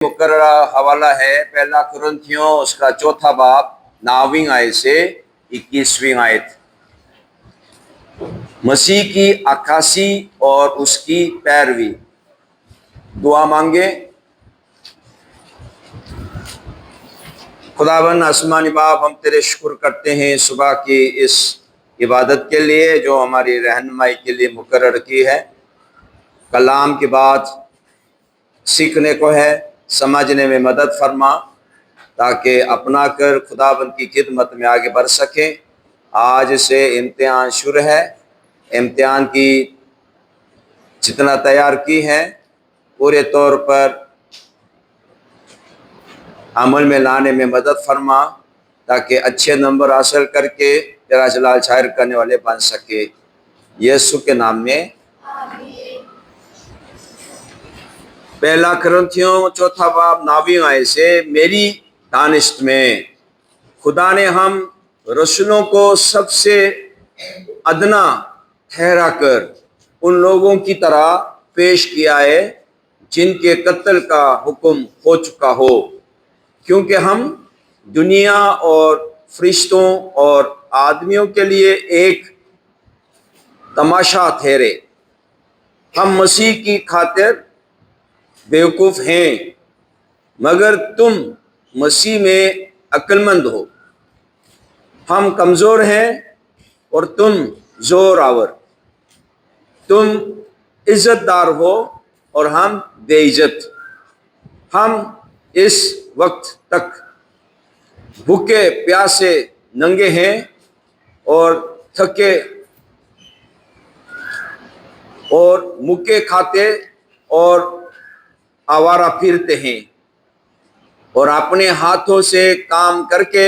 मुकर्ररा हवाला है पहला कुरिन्थियों उसका चौथा बाब 9वीं आयत से 21वीं आयत। मसीह की अक्कासी और उसकी पैरवी। दुआ मांगे। खुदावन आसमानी बाप, हम तेरे शुक्र करते हैं सुबह की इस इबादत के लिए जो हमारी रहनुमाई के लिए मुकर्रर की है। कलाम के बाद सीखने को है, समझने में मदद फरमा ताकि अपना कर खुदाबंद की खिदमत में आगे बढ़ सकें। आज से इम्तिहान शुरू है। इम्तिहान की जितना तैयार की है पूरे तौर पर अमल में लाने में मदद फरमा ताकि अच्छे नंबर हासिल करके तेरा जलाल शायर करने वाले बन सके। यीशु के नाम में। पहला कुरिन्थियों चौथा बाब 9वीं आयत से, मेरी दानिश में खुदा ने हम रसूलों को सबसे अदना ठहरा कर उन लोगों की तरह पेश किया है जिनके कत्ल का हुक्म हो चुका हो, क्योंकि हम दुनिया और फरिश्तों और आदमियों के लिए एक तमाशा ठहरे। हम मसीह की खातिर बेवकूफ़ हैं, मगर तुम मसीह में अक्लमंद हो। हम कमज़ोर हैं और तुम ज़ोर आवर। तुम इज़्ज़तदार हो और हम बेइज्जत। हम इस वक्त तक भूखे प्यासे नंगे हैं और थके और मुक्के खाते और आवारा फिरते हैं और अपने हाथों से काम करके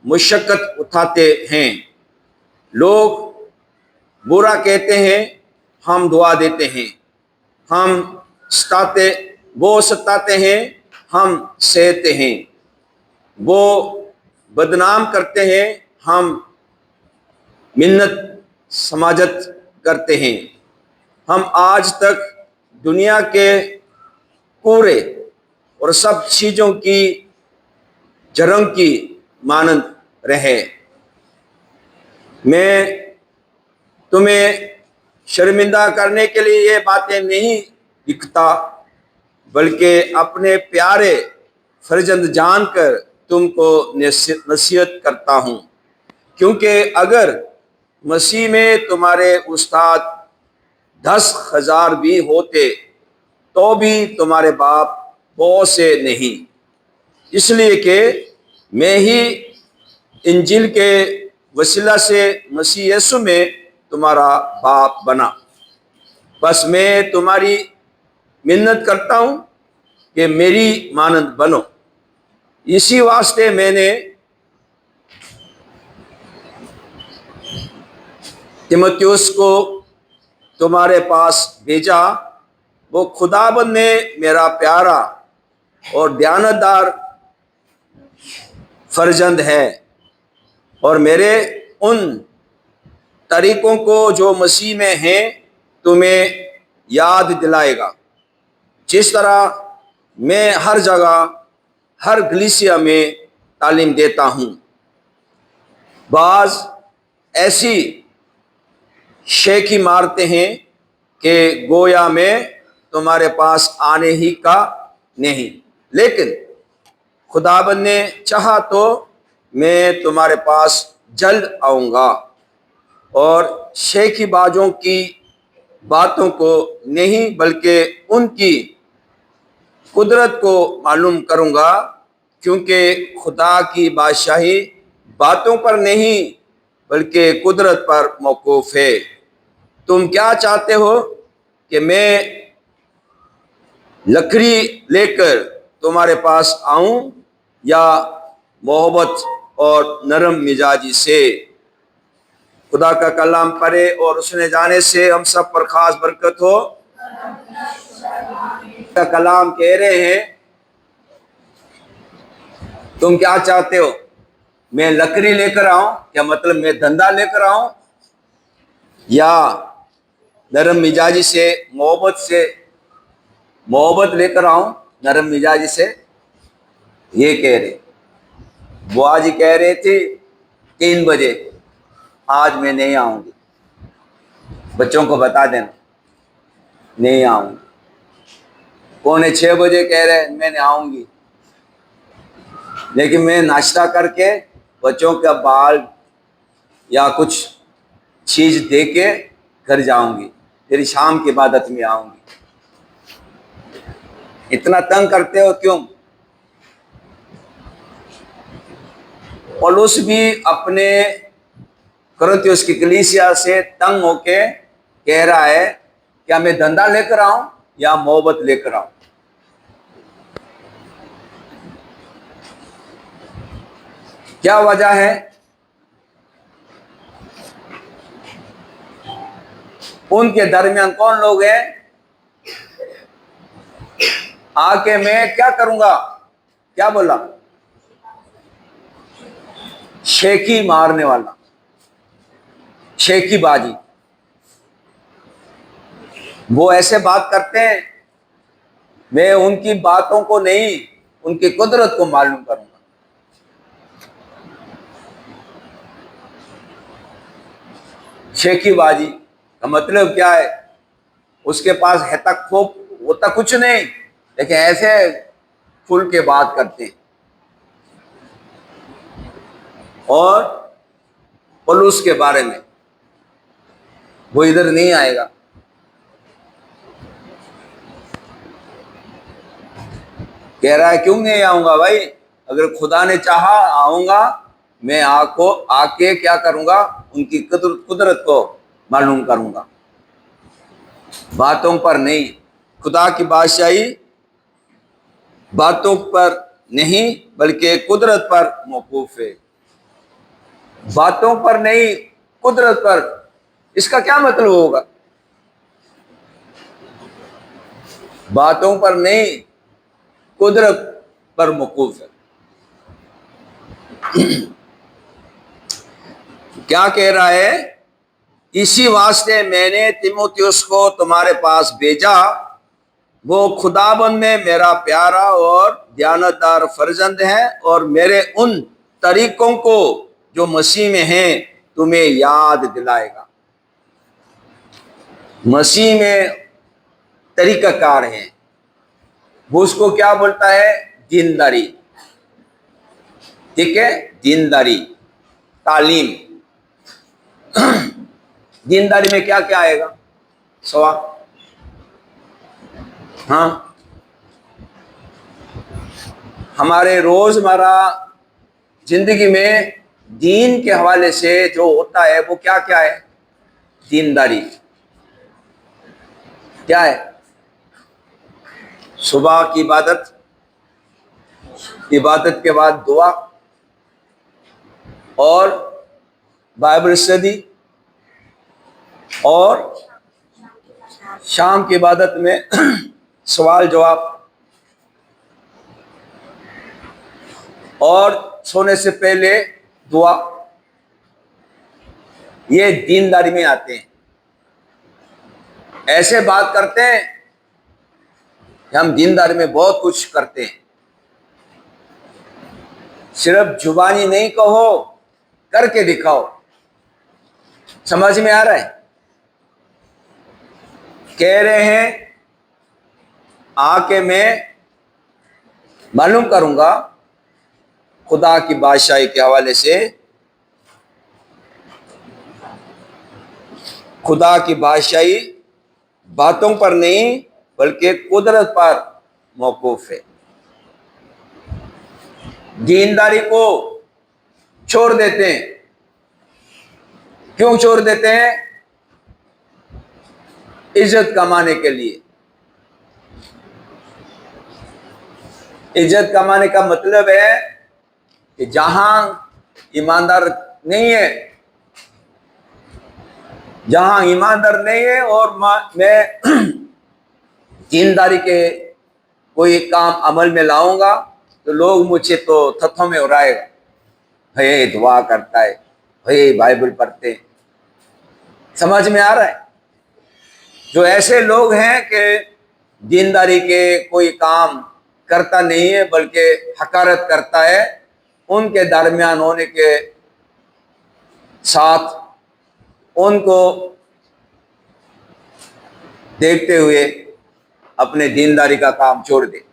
मुशक्कत उठाते हैं। लोग बुरा कहते हैं, हम दुआ देते हैं। वो सताते हैं, हम सहते हैं। वो बदनाम करते हैं, हम मिन्नत समाजत करते हैं। हम आज तक दुनिया के पूरे और सब चीज़ों की जरंग की मानंद रहे। मैं तुम्हें शर्मिंदा करने के लिए ये बातें नहीं लिखता, बल्कि अपने प्यारे फर्जंद जानकर तुमको नसीहत करता हूँ। क्योंकि अगर मसीह में तुम्हारे उस्ताद 10,000 भी होते तो भी तुम्हारे बाप बहुत से नहीं, इसलिए कि मैं ही इंजिल के वसीला से मसीह यीशु में तुम्हारा बाप बना। बस मैं तुम्हारी मिन्नत करता हूँ कि मेरी मानंद बनो। इसी वास्ते मैंने तीमुथियुस को तुम्हारे पास भेजा। वो खुदाबंद में मेरा प्यारा और दयानतदार फर्जंद है और मेरे उन तरीकों को जो मसीह में हैं तुम्हें याद दिलाएगा, जिस तरह मैं हर जगह हर कलीसिया में तालीम देता हूँ। बाज ऐसी शेखी मारते हैं कि गोया में तुम्हारे पास आने ही का नहीं, लेकिन खुदाबंद ने चाहा तो मैं तुम्हारे पास जल्द आऊँगा और शेखी बाजों की बातों को नहीं बल्कि उनकी कुदरत को मालूम करूँगा, क्योंकि खुदा की बादशाही बातों पर नहीं बल्कि कुदरत पर मौकूफ़ है। तुम क्या चाहते हो कि मैं लकड़ी लेकर तुम्हारे पास आऊं या मोहब्बत और नरम मिजाजी से? खुदा का कलाम पढ़े और उसने जाने से हम सब पर खास बरकत हो। का कलाम कह रहे हैं, तुम क्या चाहते हो, मैं लकड़ी लेकर आऊं, क्या मतलब मैं धंधा लेकर आऊं, या नरम मिजाजी से मोहब्बत लेकर आऊं, नरम मिजाजी से ये कह रहे, बुआ जी कह रहे थे 3 बजे, आज मैं नहीं आऊंगी, बच्चों को बता देना नहीं आऊंगी। 5:45 कह रहे मैं नहीं आऊंगी, लेकिन मैं नाश्ता करके बच्चों का बाल या कुछ चीज दे के घर जाऊंगी, फिर शाम की इबादत में आऊंगी। इतना तंग करते हो क्यों? पौलुस भी अपने कुरिन्थियों की कलीसिया से तंग होके कह रहा है, क्या मैं धंधा लेकर आऊं या मोहब्बत लेकर आऊं? क्या वजह है? उनके दरमियान कौन लोग हैं? आके मैं क्या करूंगा? क्या बोला? शेखी मारने वाला, शेखी बाजी। वो ऐसे बात करते हैं, मैं उनकी बातों को नहीं, उनकी कुदरत को मालूम करूंगा। शेखी बाजी का मतलब क्या है? उसके पास है तक खूब होता कुछ नहीं, लेकिन ऐसे खुल के बात करते हैं। और पौलुस के बारे में वो इधर नहीं आएगा। कह रहा है क्यों नहीं आऊंगा भाई, अगर खुदा ने चाहा आऊंगा, मैं आके क्या करूंगा? उनकी कुदरत को मालूम करूंगा, बातों पर नहीं। खुदा की बादशाही बातों पर नहीं बल्कि कुदरत पर मौकूफ है। बातों पर नहीं, कुदरत पर। इसका क्या मतलब होगा? बातों पर नहीं, कुदरत पर मौकूफ है। क्या कह रहा है? इसी वास्ते मैंने तीमुथियुस को तुम्हारे पास भेजा, वो खुदाबंद में मेरा प्यारा और ध्यानदार फर्जंद है, और मेरे उन तरीकों को जो मसीह में हैं तुम्हें याद दिलाएगा। मसीह में तरीकाकार है, वो उसको क्या बोलता है? दीनदारी। ठीक है, दीनदारी, तालीम। दीनदारी में क्या क्या आएगा? सवाल। हाँ, हमारे रोजमर्रा जिंदगी में दीन के हवाले से जो होता है वो क्या क्या है? दीनदारी। क्या है? सुबह की इबादत, इबादत के बाद दुआ, और बाइबल स्टडी, और शाम की इबादत में सवाल जवाब, और सोने से पहले दुआ। ये दीनदारी में आते हैं। ऐसे बात करते हैं कि हम दीनदारी में बहुत कुछ करते हैं। सिर्फ जुबानी नहीं कहो, करके दिखाओ। समझ में आ रहा है? कह रहे हैं आके मैं मालूम करूंगा खुदा की बादशाही के हवाले से। खुदा की बादशाही बातों पर नहीं बल्कि कुदरत पर मौकूफ है। दीनदारी को छोड़ देते हैं। क्यों छोड़ देते हैं? इज्जत कमाने के लिए। इज्जत कमाने का मतलब है कि जहां ईमानदार नहीं है, जहां ईमानदार नहीं है और मैं दीनदारी के कोई काम अमल में लाऊंगा तो लोग मुझे तो थप्पड़ में उड़ाएगा। भई दुआ करता है, भई बाइबल पढ़ते हैं। समझ में आ रहा है? जो ऐसे लोग हैं कि दीनदारी के कोई काम करता नहीं है बल्कि हकारत करता है, उनके दरमियान होने के साथ उनको देखते हुए अपने दीनदारी का काम छोड़ दे।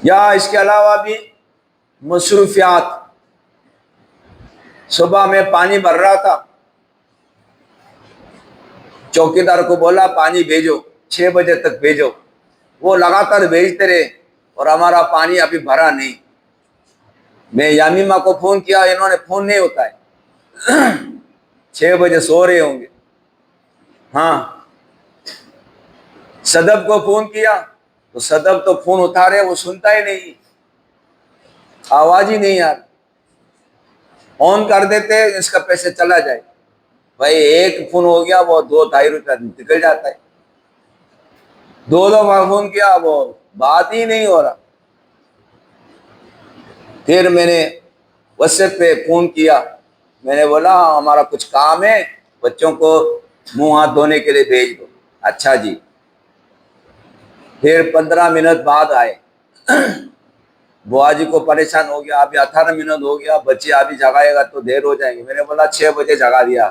या इसके अलावा भी मसरूफियात, सुबह में पानी भर रहा था, चौकीदार को बोला पानी भेजो, 6 बजे तक भेजो। वो लगातार भेजते रहे और हमारा पानी अभी भरा नहीं। मैं यामीमा को फोन किया, इन्होंने फोन नहीं होता है। 6 बजे सो रहे होंगे। हाँ, सदब को फोन किया तो सदब तो फोन उठा रहे, वो सुनता ही नहीं, आवाज ही नहीं आ रही। ऑन कर देते, इसका पैसे चला जाए। भाई एक फोन हो गया, वो 2-2.5 रुपया निकल जाता है। 2 दफा फोन किया, वो बात ही नहीं हो रहा। फिर मैंने व्हाट्सएप पे फोन किया, मैंने बोला हमारा कुछ काम है, बच्चों को मुंह हाथ धोने के लिए भेज दो। अच्छा जी। फिर 15 मिनट बाद आए। बुआ जी को परेशान हो गया, अभी 18 मिनट हो गया, बच्चे अभी जगाएगा तो देर हो जाएंगे। मैंने बोला 6 बजे जगा दिया।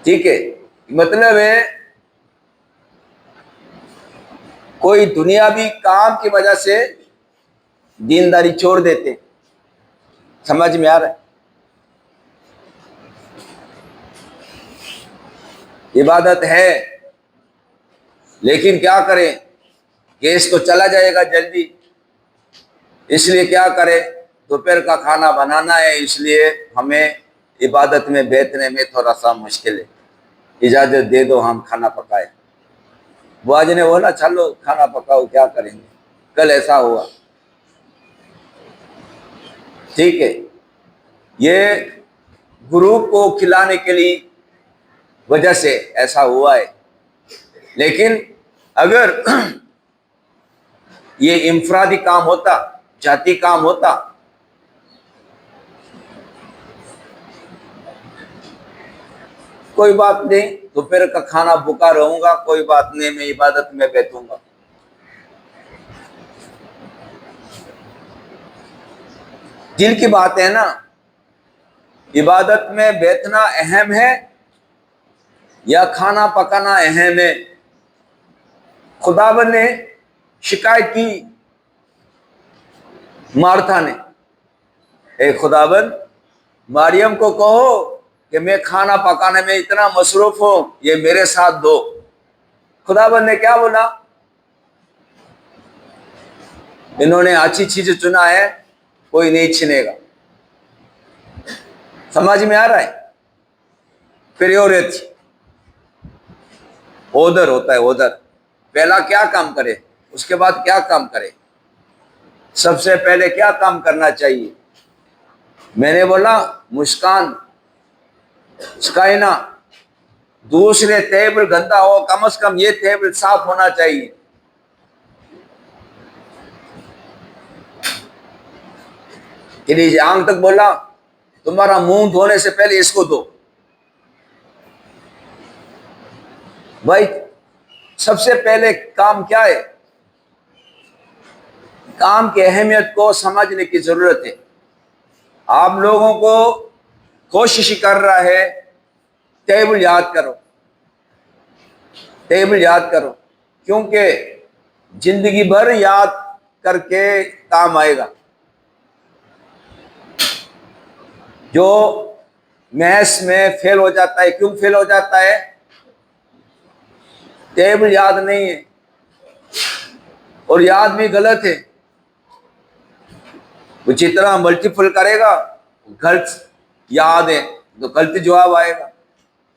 ठीक है, मतलब है कोई दुनियावी काम की वजह से दीनदारी छोड़ देते। समझ में आ रहा है? इबादत है, लेकिन क्या करें, गैस तो चला जाएगा जल्दी, इसलिए क्या करें, दोपहर का खाना बनाना है, इसलिए हमें इबादत में बैठने में थोड़ा सा मुश्किल है, इजाजत दे दो हम खाना पकाए। बुआ जी ने बोला चलो खाना पकाओ, क्या करेंगे, कल ऐसा हुआ। ठीक है, ये गुरु को खिलाने के लिए वजह से ऐसा हुआ है। लेकिन अगर ये इंफरादी काम होता, जाती काम होता, कोई बात नहीं, दोपहर का खाना भूखा रहूंगा, कोई बात नहीं, मैं इबादत में बैठूंगा। दिल की बात है ना, इबादत में बैठना अहम है या खाना पकाना अहम है? खुदावन ने शिकायत की मार्था ने, ए खुदावन, मरियम को कहो कि मैं खाना पकाने में इतना मसरूफ हूं, ये मेरे साथ दो। खुदावन ने क्या बोला? इन्होंने अच्छी चीज चुना है, कोई नहीं छीनेगा। समझ में आ रहा है? प्रायोरिटी ओदर होता है, ओदर। पहला क्या काम करे, उसके बाद क्या काम करे, सबसे पहले क्या काम करना चाहिए? मैंने बोला मुस्कान, स्काइना, दूसरे टेबल गंदा हो, कम से कम ये टेबल साफ होना चाहिए। आंख तक बोला तुम्हारा मुंह धोने से पहले इसको दो। भाई सबसे पहले काम क्या है? काम की अहमियत को समझने की जरूरत है। आप लोगों को कोशिश कर रहा है, टेबल याद करो, टेबल याद करो, क्योंकि जिंदगी भर याद करके काम आएगा। जो मैथ्स में फेल हो जाता है, क्यों फेल हो जाता है? टेबल याद नहीं है, और याद भी गलत है। वो जितना मल्टीपल करेगा गलत याद है तो गलत जवाब आएगा,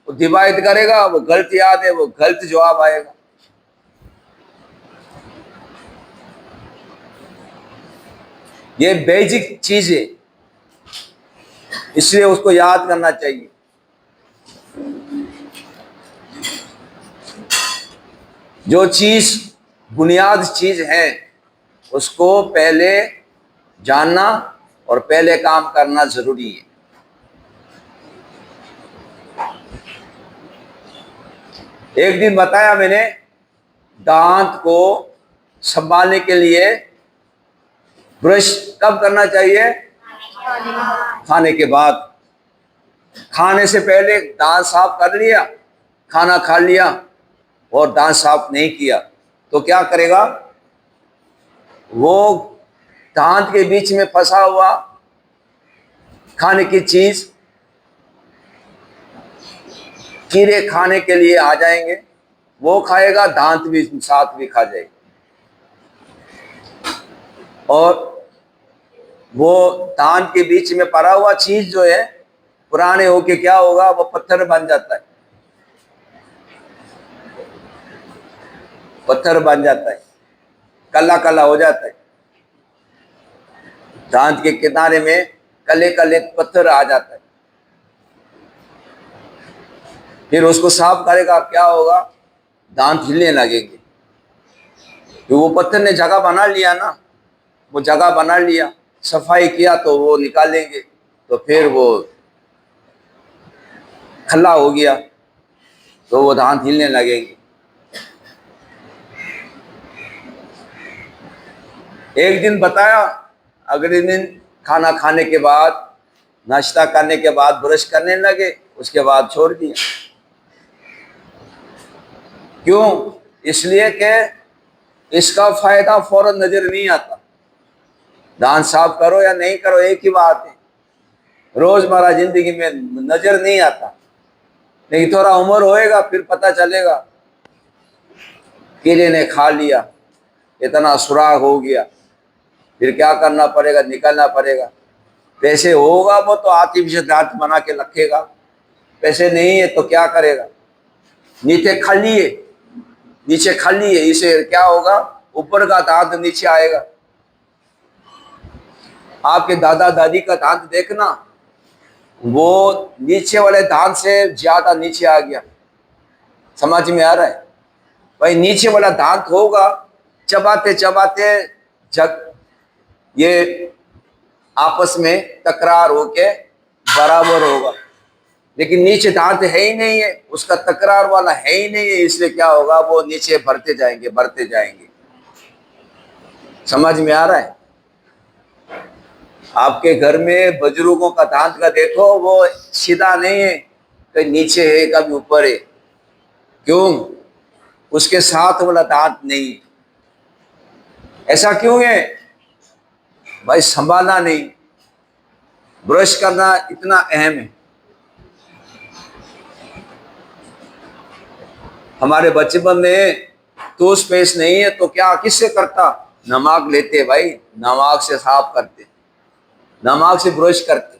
वो डिवाइड करेगा वो गलत याद है, वो गलत जवाब आएगा। ये बेसिक चीज है, इसलिए उसको याद करना चाहिए। जो चीज बुनियाद चीज है उसको पहले जानना और पहले काम करना जरूरी है। एक दिन बताया मैंने दांत को संभालने के लिए ब्रश कब करना चाहिए? खाने के बाद। खाने से पहले दांत साफ कर लिया, खाना खा लिया और दांत साफ नहीं किया तो क्या करेगा? वो दांत के बीच में फंसा हुआ खाने की चीज कीड़े खाने के लिए आ जाएंगे, वो खाएगा, दांत भी साथ भी खा जाएगा और वो दांत के बीच में पड़ा हुआ चीज जो है पुराने होके क्या होगा? वो पत्थर बन जाता है, पत्थर बन जाता है, काला काला हो जाता है। दांत के किनारे में कले कले पत्थर आ जाता है। फिर उसको साफ करेगा, क्या होगा? दांत हिलने लगेंगे। तो वो पत्थर ने जगह बना लिया ना, वो जगह बना लिया, सफाई किया तो वो निकालेंगे, तो फिर वो खल्ला हो गया तो वो दांत हिलने लगेंगे। एक दिन बताया, अगले दिन खाना खाने के बाद, नाश्ता करने के बाद ब्रश करने लगे, उसके बाद छोड़ दिया। क्यों? इसलिए कि इसका फायदा फौरन नजर नहीं आता। दांत साफ करो या नहीं करो एक ही बात है, रोजमर्रा जिंदगी में नजर नहीं आता, लेकिन थोड़ा उम्र होएगा फिर पता चलेगा, कीड़े ने खा लिया, इतना सुराख हो गया, फिर क्या करना पड़ेगा? निकालना पड़ेगा। पैसे होगा वो तो आर्टिफिशियल दांत बना के रखेगा, पैसे नहीं है तो क्या करेगा? नीचे खाली है, नीचे खाली है, इसे क्या होगा? ऊपर का दांत नीचे आएगा। आपके दादा दादी का दांत देखना, वो नीचे वाले दांत से ज्यादा नीचे आ गया। समझ में आ रहा है? भाई नीचे वाला दांत होगा, चबाते चबाते जब ये आपस में तकरार होके बराबर होगा, लेकिन नीचे दांत है ही नहीं है, उसका तकरार वाला है ही नहीं है, इसलिए क्या होगा? वो नीचे भरते जाएंगे, भरते जाएंगे। समझ में आ रहा है? आपके घर में बुजुर्गों का दांत का देखो, वो सीधा नहीं है, कभी नीचे है कभी ऊपर है। क्यों? उसके साथ वाला दांत नहीं है। ऐसा क्यों है भाई? संभालना नहीं। ब्रश करना इतना अहम है। हमारे बचपन में टूथपेस्ट नहीं है तो क्या किससे करता? नमक लेते भाई, नमक से साफ करते, नमक से ब्रश करते।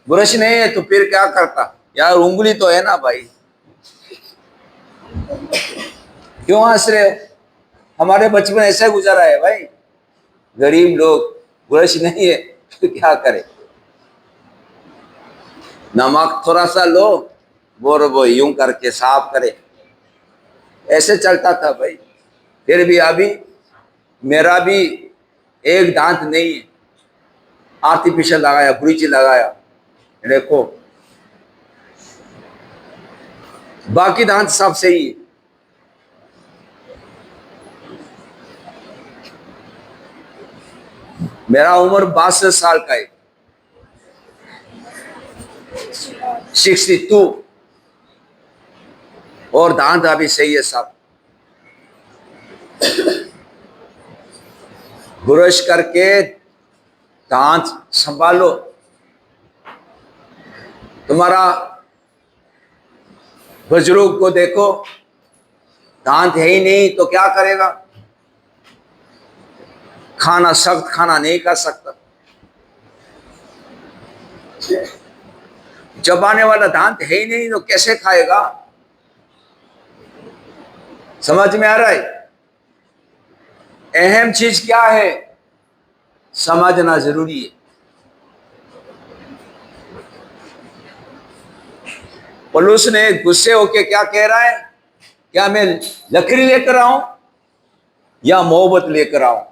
ब्रश नहीं है तो फिर क्या करता? यार उंगली तो है ना भाई, क्यों हंस रहे हो? हमारे बचपन ऐसा गुजरा है भाई। गरीब लोग, ब्रश नहीं है तो क्या करे? नमक थोड़ा सा लो, वो यूं करके साफ करे, ऐसे चलता था भाई। फिर भी अभी मेरा भी एक दांत नहीं है, आर्टिफिशियल लगाया, ब्रिज लगाया, देखो बाकी दांत सब सही है। मेरा उम्र 62 साल का है, 62, और दांत अभी सही है सब। ब्रश करके दांत संभालो। तुम्हारा बुजुर्ग को देखो, दांत है ही नहीं तो क्या करेगा? खाना, सख्त खाना नहीं कर सकता, चबाने वाला दांत है ही नहीं तो कैसे खाएगा? समझ में आ रहा है? अहम चीज क्या है? समझना जरूरी है। पौलुस ने गुस्से होके क्या कह रहा है? क्या मैं लकड़ी लेकर आऊं या मोहब्बत लेकर आऊं?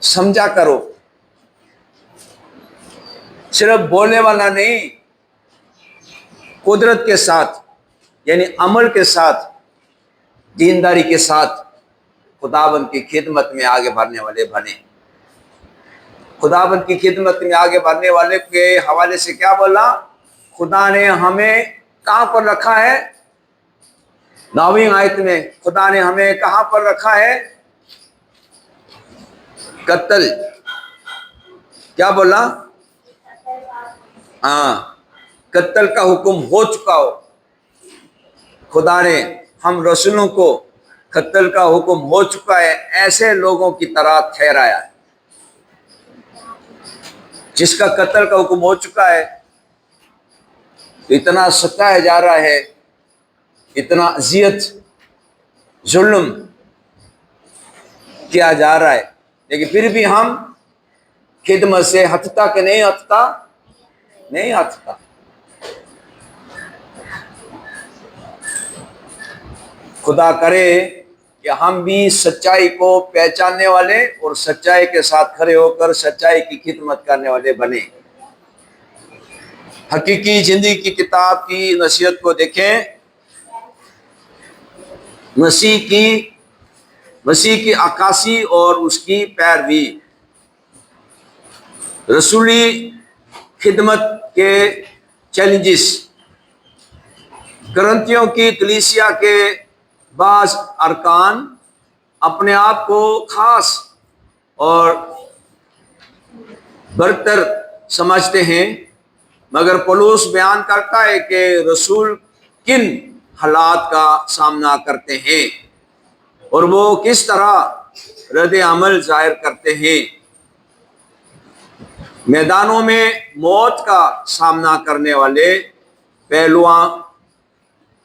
समझा करो। सिर्फ बोलने वाला नहीं, कुदरत के साथ यानी अमल के साथ दीनदारी के साथ खुदाबंद की खिदमत में आगे बढ़ने वाले बने। खुदाबंद की खिदमत में आगे बढ़ने वाले के हवाले से क्या बोला? खुदा ने हमें कहां पर रखा है? 9वीं आयत में खुदा ने हमें कहां पर रखा है? कत्ल। क्या बोला? हाँ, कत्ल का हुक्म हो चुका हो। खुदा ने हम रसूलों को कत्ल का हुक्म हो चुका है ऐसे लोगों की तरह ठहराया है। जिसका कत्ल का हुक्म हो चुका है, इतना सताया जा रहा है, इतना अजियत जुल्म किया जा रहा है, लेकिन फिर भी हम खिदमत से हटता कि नहीं हटता? नहीं हटता। खुदा करे कि हम भी सच्चाई को पहचानने वाले और सच्चाई के साथ खड़े होकर सच्चाई की खिदमत करने वाले बने। हकीकी जिंदगी की किताब की नसीहत को देखें। मसीह की अक्कासी और उसकी पैरवी, रसूली खिदमत के चैलेंजेस, करंथियों की कलीसिया के बाज अरकान अपने आप को खास और बरतर समझते हैं, मगर पौलुस बयान करता है कि रसूल किन हालात का सामना करते हैं और वो किस तरह रद्द अमल जाहिर करते हैं। मैदानों में मौत का सामना करने वाले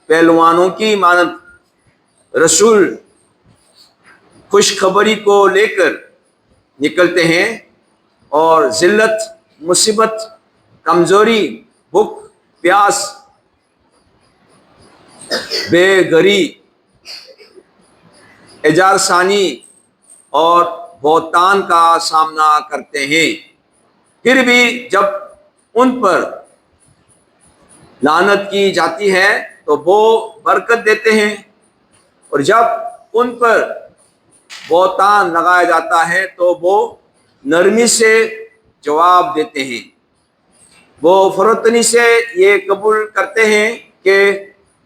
पहलवानों की मानद रसूल खुशखबरी को लेकर निकलते हैं और जिल्लत, मुसीबत, कमजोरी, भूख, प्यास, बेघरी, एजारसानी और बहुतान का सामना करते हैं। फिर भी जब उन पर लानत की जाती है तो वो बरकत देते हैं, और जब उन पर बहुतान लगाया जाता है तो वो नरमी से जवाब देते हैं। वो फरोतनी से ये कबूल करते हैं कि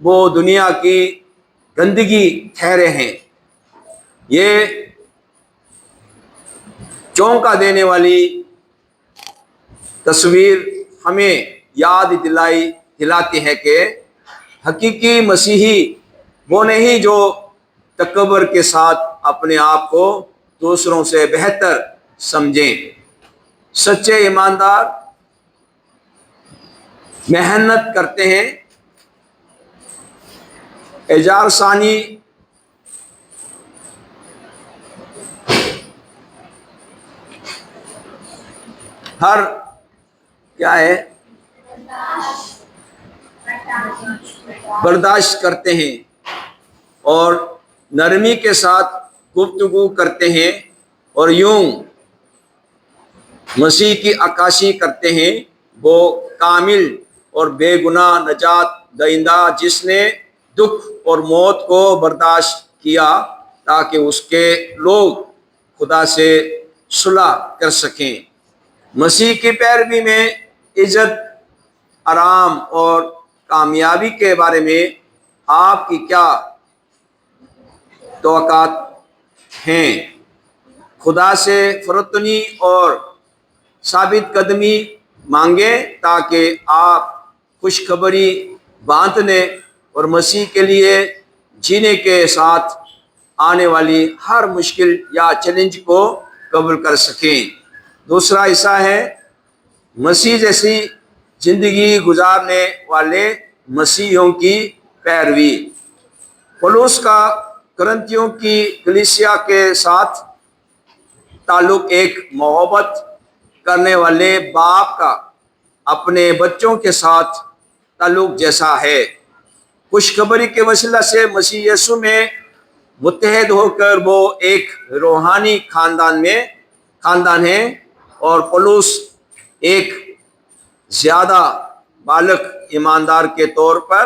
वो दुनिया की गंदगी ठहरे हैं। ये चौंका देने वाली तस्वीर हमें याद दिलाती है कि हकीकी मसीही वो नहीं जो तकब्बुर के साथ अपने आप को दूसरों से बेहतर समझें। सच्चे ईमानदार मेहनत करते हैं, एजारसानी हर क्या है बर्दाश्त करते हैं और नरमी के साथ गुफ्तगू करते हैं और यूं मसीह की अक्कासी करते हैं। वो कामिल और बेगुनाह नजात दहिंदा जिसने दुख और मौत को बर्दाश्त किया ताकि उसके लोग खुदा से सुलह कर सकें। मसीह की पैरवी में इज्जत, आराम और कामयाबी के बारे में आपकी क्या तवक्कात हैं? खुदा से फरतनी और साबित कदमी मांगे ताकि आप खुशखबरी बांटने और मसीह के लिए जीने के साथ आने वाली हर मुश्किल या चैलेंज को कबूल कर सकें। दूसरा हिस्सा है मसीह जैसी जिंदगी गुजारने वाले मसीहियों की पैरवी। पौलुस का करंथियों की कलीसिया के साथ ताल्लुक एक मोहब्बत करने वाले बाप का अपने बच्चों के साथ ताल्लुक जैसा है। खुशखबरी के वसीला से मसीह यीशु में मुत्तहद होकर वो एक रूहानी खानदान है, और पौलुस एक ज्यादा बालक ईमानदार के तौर पर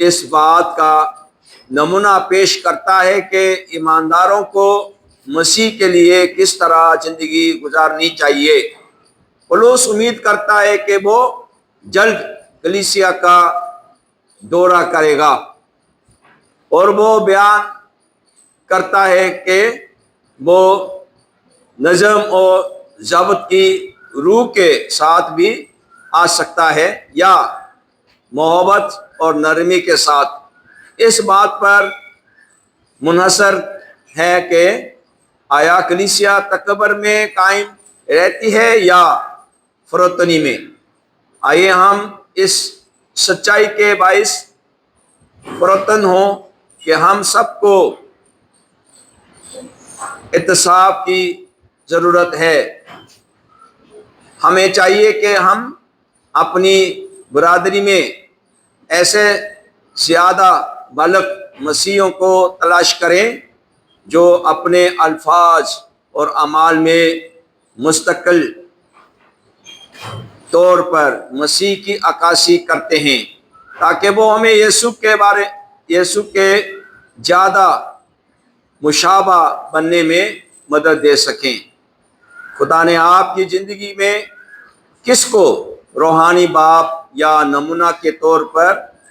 इस बात का नमूना पेश करता है कि ईमानदारों को मसीह के लिए किस तरह जिंदगी गुजारनी चाहिए। पौलुस उम्मीद करता है कि वो जल्द कलीसिया का दौरा करेगा और वो बयान करता है कि वो नज़म और ज़ब्त की रूह के साथ भी आ सकता है या मोहब्बत और नरमी के साथ। इस बात पर मुनहसर है कि आया कलीसिया तकबर में कायम रहती है या फरोतनी में। आइए हम इस सच्चाई के बाइस फरोतन हो कि हम सबको इत्तेसाब की ज़रूरत है। हमें चाहिए कि हम अपनी बरादरी में ऐसे ज़्यादा बालक मसीहों को तलाश करें जो अपने अल्फाज और अमाल में मुस्तकिल तौर पर मसीह की अक्कासी करते हैं, ताकि वो हमें यीशु के ज़्यादा मुशाबा बनने में मदद दे सकें। खुदा ने आपकी ज़िंदगी में किसको रूहानी बाप या नमूना के तौर पर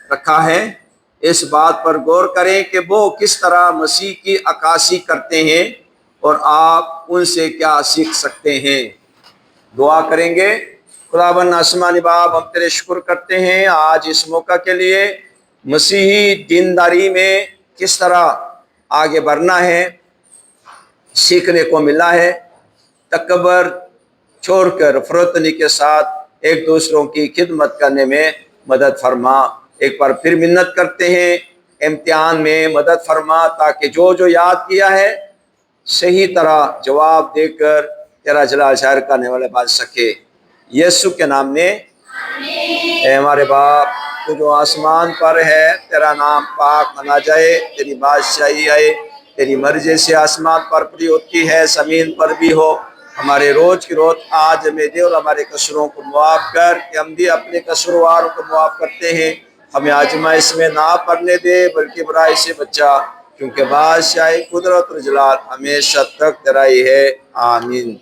रखा है? इस बात पर गौर करें कि वो किस तरह मसीह की अक्कासी करते हैं और आप उनसे क्या सीख सकते हैं। दुआ करेंगे। खुदाबंद आसमानी बाप, हम तेरे शुक्र करते हैं आज इस मौका के लिए। मसीही दीनदारी में किस तरह आगे बढ़ना है सीखने को मिला है। तकबर छोड़कर फरोतनी के साथ एक दूसरों की खिदमत करने में मदद फरमा। एक बार फिर मिन्नत करते हैं, इम्तिहान में मदद फरमा, ताकि जो जो याद किया है सही तरह जवाब देकर तेरा जलाल ज़ाहिर करने वाले बन सके। यीशु के नाम में ऐ हमारे बाप, तू जो आसमान पर है, तेरा नाम पाक मना जाए, तेरी बादशाही आए, तेरी मर्जी से आसमान पर भी होती है ज़मीन पर भी हो। हमारे रोज की रोज आज हमें दे और हमारे कसूरों को मुआफ़ कर कि हम भी अपने कसूरवारों को मुआफ़ करते हैं। हमें आजमाइश में ना पड़ने दे बल्कि बुराई से बचा, क्योंकि बादशाही, कुदरत और जलाल हमेशा तक तेरा ही है। आमीन।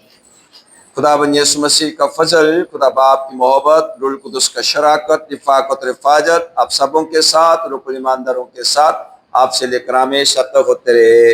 खुदाबंद यीशु मसीह का फजल, खुदा बाप की मोहब्बत, रूह कुदस का शराकत, रिफ़ाक़त और हिफाजत आप सबों के साथ, रुकुन ईमानदारों के साथ आपसे लेकर हमेशा तक होते रहे।